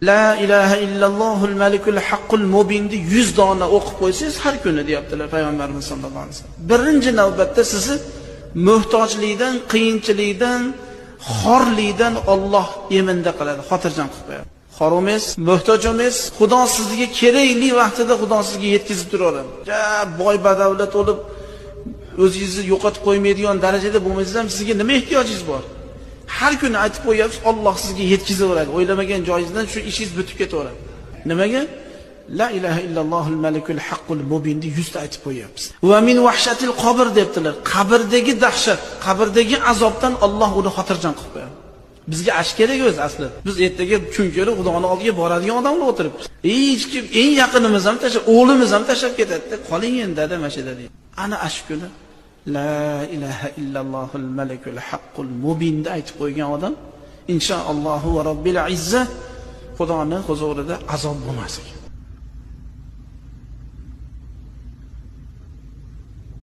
La ilaha illallohul malikul haqqul mubinni 100 dona o'qib qo'ysangiz har kuni deyaptilar payg'ambarimiz sollallohu alayhi vasallam. Birinchi navbatda sizni muhtojlikdan, qiyinchilikdan, xorlikdan Alloh eminda qiladi, xotirjam qilib qo'yadi. Xor emas, muhtoj emas, Xudo sizga kerakli vaqtida Xudo sizga yetkazib turadi. Boy badavlat bo'lib o'zingizni yo'qotib qo'ymaydigan darajada bo'lmasa ham sizga nima ehtiyojingiz bor? Har kuni aytib qo'yapsiz, Alloh sizga yetkazaveradi. O'ylamagan joyingizdan shu ishingiz bitib ketaveradi. Nimaga? La ilaha illallohul malikul haqqul mubinni 100 ta aytib qo'yapsiz. Va min vahshatil qabr debdilar. Qabrdagi dahshat, qabrdagi azobdan Alloh uni xotirjam qilib qo'yadi. Bizga ash kerak o'zi aslida. Biz ertaga kun kelib Xudoning oldiga boradigan odamlar o'tiribmiz. Hech kim eng yaqinimiz ham tashlab, o'g'limiz ham tashlab ketadi. Qoling endi dada mashida deydi. Ana ash kuni La ilaha illallohul malikul haqqul mubinni aytib qo'ygan odam inshaallohu va robbil izza Xudoning huzurida azob bo'lmas ekan.